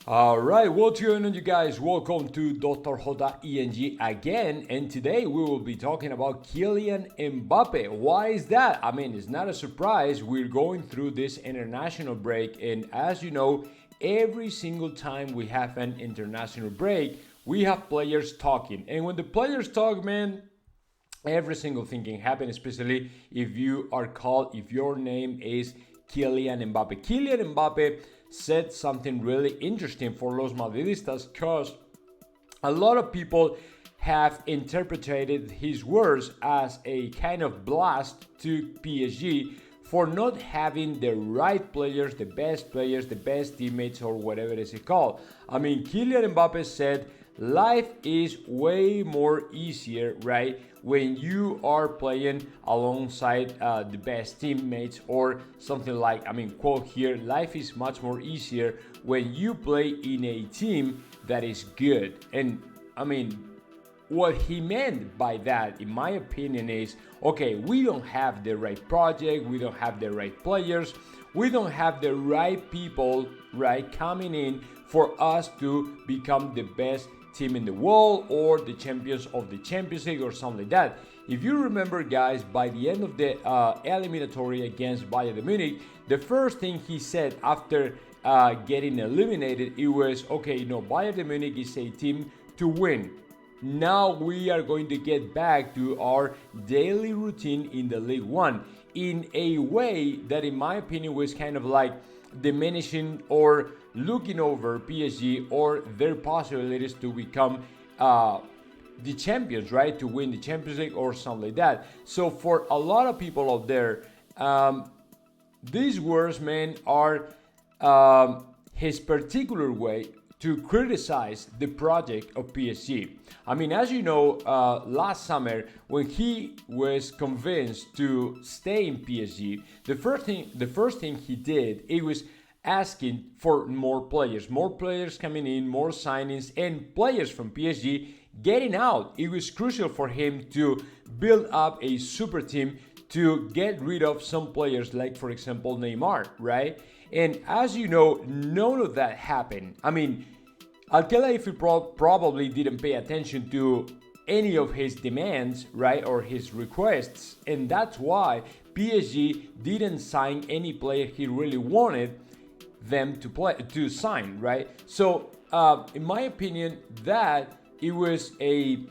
Alright, what's going on, you guys? Welcome to Dr. Jota ENG again, and today we will be talking about Kylian Mbappé. Why is that? I mean, it's not a surprise. We're going through this international break, and as you know, every single time we have an international break, we have players talking. And when the players talk, man, every single thing can happen, especially if you are called, if your name is Kylian Mbappé. Kylian Mbappé said something really interesting for Los Madridistas because a lot of people have interpreted his words as a kind of blast to PSG for not having the right players, the best teammates, or whatever it is called. I mean, Kylian Mbappé said life is way more easier, right, when you are playing alongside the best teammates, or something like, I mean, quote here, life is much more easier when you play in a team that is good. And I mean, what he meant by that, in my opinion, is okay, we don't have the right project, we don't have the right players, we don't have the right people, right, coming in for us to become the best team in the world or the champions of the Champions League or something like that. If you remember, guys, by the end of the eliminatory against Bayern Munich, the first thing he said after getting eliminated, it was, okay, Bayern Munich is a team to win. Now we are going to get back to our daily routine in the League One in a way that, in my opinion, was kind of like diminishing or looking over PSG or their possibilities to become the champions, right? To win the Champions League or something like that. So for a lot of people out there, these words, man, are his particular way to criticize the project of PSG. I mean, as you know, last summer when he was convinced to stay in PSG, the first thing he did, it was asking for more players coming in, more signings, and players from PSG getting out. It was crucial for him to build up a super team to get rid of some players, like, for example, Neymar, right? And as you know, none of that happened. I mean, Al-Khelaifi probably didn't pay attention to any of his demands, right, or his requests, and that's why PSG didn't sign any player he really wanted them to sign, right? So, in my opinion, that it was a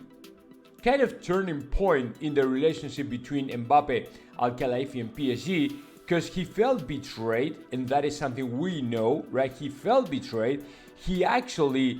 kind of turning point in the relationship between Mbappe, Al-Khelaifi, and PSG, because he felt betrayed, and that is something we know, right? He felt betrayed. He actually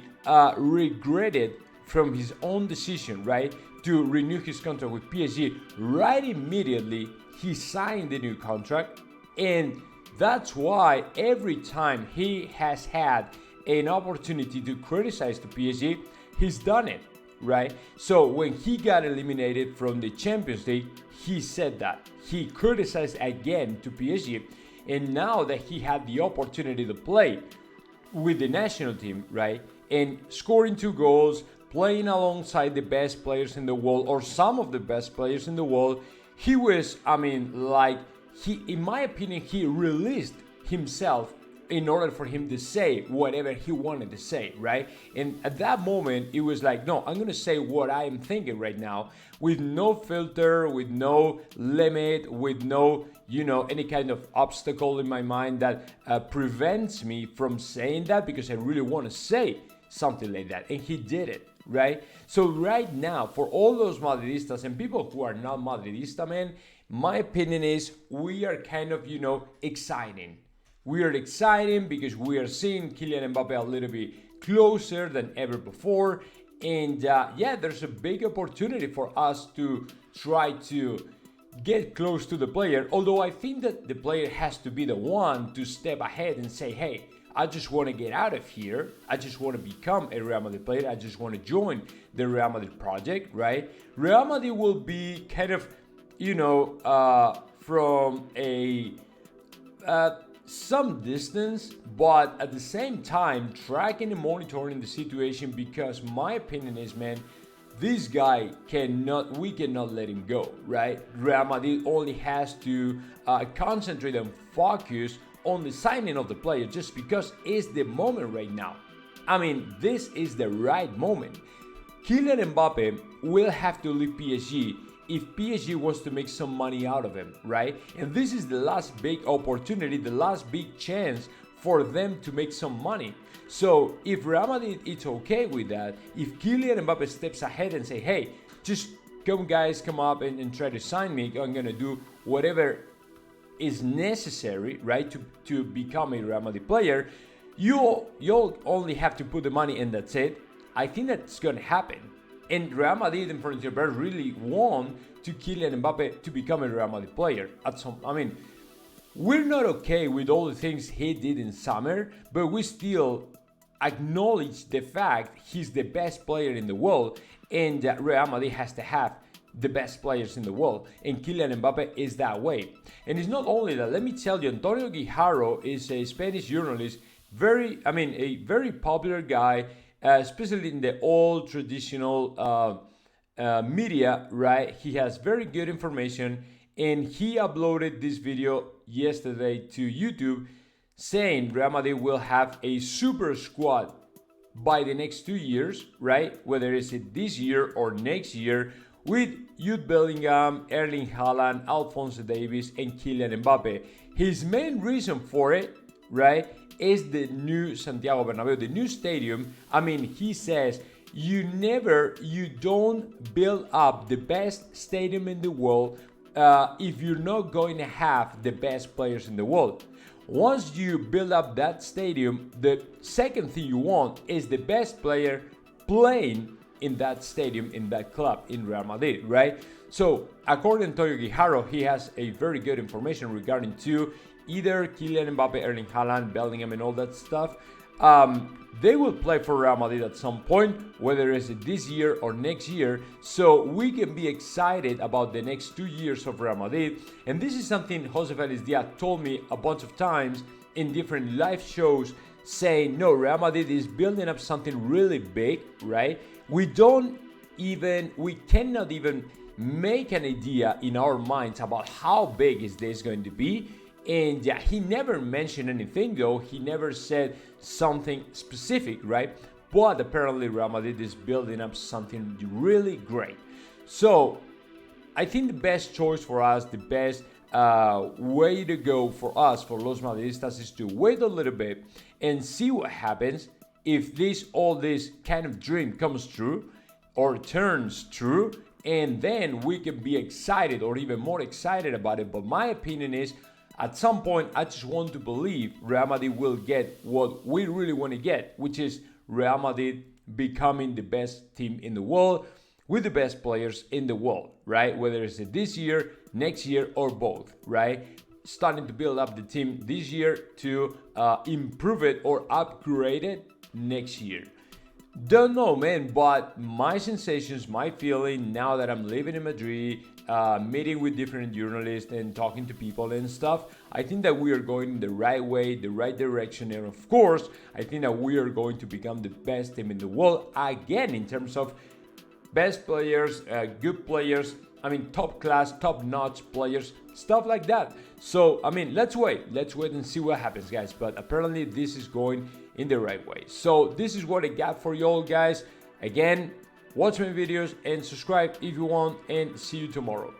regretted from his own decision, right, to renew his contract with PSG. Right immediately, he signed the new contract, and that's why every time he has had an opportunity to criticize the PSG, he's done it, right? So when he got eliminated from the Champions League, he said that. He criticized again to PSG, and now that he had the opportunity to play with the national team, right, and scoring 2 goals, playing alongside the best players in the world, or some of the best players in the world, he was, I mean, like, in my opinion, he released himself in order for him to say whatever he wanted to say, right? And at that moment, it was like, no, I'm gonna say what I am thinking right now, with no filter, with no limit, with no, any kind of obstacle in my mind that prevents me from saying that, because I really want to say something like that. And he did it, right? So right now, for all those Madridistas and people who are not Madridista, man, my opinion is we are kind of, exciting. We are exciting because we are seeing Kylian Mbappé a little bit closer than ever before. And there's a big opportunity for us to try to get close to the player. Although I think that the player has to be the one to step ahead and say, hey, I just want to get out of here. I just want to become a Real Madrid player. I just want to join the Real Madrid project, right? Real Madrid will be kind of, from a some distance, but at the same time tracking and monitoring the situation, because my opinion is, man, this guy we cannot let him go, right? Real Madrid only has to concentrate and focus on the signing of the player, just because it's the moment right now. I mean, this is the right moment. Kylian Mbappé will have to leave PSG if PSG wants to make some money out of him, right? And this is the last big opportunity, the last big chance for them to make some money. So if Real Madrid is okay with that, if Kylian Mbappé steps ahead and say, hey, just come guys, come up and try to sign me, I'm gonna do whatever is necessary, right, to become a Real Madrid player, you'll only have to put the money and that's it. I think that's gonna happen. And Real Madrid and Florentino Perez really want to Kylian Mbappé to become a Real Madrid player. We're not okay with all the things he did in summer, but we still acknowledge the fact he's the best player in the world, and Real Madrid has to have the best players in the world, and Kylian Mbappé is that way. And it's not only that. Let me tell you, Antonio Guijarro is a Spanish journalist, a very popular guy, especially in the old traditional media, right? He has very good information, and he uploaded this video yesterday to YouTube saying Real Madrid will have a super squad by the next 2 years, right? Whether it's this year or next year, with Jude Bellingham, Erling Haaland, Alphonso Davies, and Kylian Mbappé. His main reason for it, right, is the new Santiago Bernabéu, the new stadium. I mean, he says you don't build up the best stadium in the world if you're not going to have the best players in the world. Once you build up that stadium, the second thing you want is the best player playing in that stadium, in that club, in Real Madrid, right? So, according to Antonio Guijarro, he has a very good information regarding to either Kylian Mbappé, Erling Haaland, Bellingham, and all that stuff. They will play for Real Madrid at some point, whether it's this year or next year. So we can be excited about the next 2 years of Real Madrid. And this is something Jose Felix Diaz told me a bunch of times in different live shows, saying, no, Real Madrid is building up something really big, right? We cannot even make an idea in our minds about how big is this going to be. And yeah, he never mentioned anything though. He never said something specific, right? But apparently Real Madrid is building up something really great. So I think the best choice for us, the best way to go for us, for Los Madridistas, is to wait a little bit and see what happens. If all this kind of dream comes true or turns true, and then we can be excited or even more excited about it. But my opinion is, at some point, I just want to believe Real Madrid will get what we really want to get, which is Real Madrid becoming the best team in the world with the best players in the world, right? Whether it's this year, next year, or both, right? Starting to build up the team this year to improve it or upgrade it next year. Don't know, man, but my sensations, my feeling now that I'm living in Madrid, meeting with different journalists and talking to people and stuff, I think that we are going the right way, the right direction. And of course, I think that we are going to become the best team in the world again in terms of best players, good players, top class, top notch players, stuff like that. So, let's wait and see what happens, guys. But apparently this is going in the right way. So this is what I got for you all, guys. Again, watch my videos and subscribe if you want, and see you tomorrow.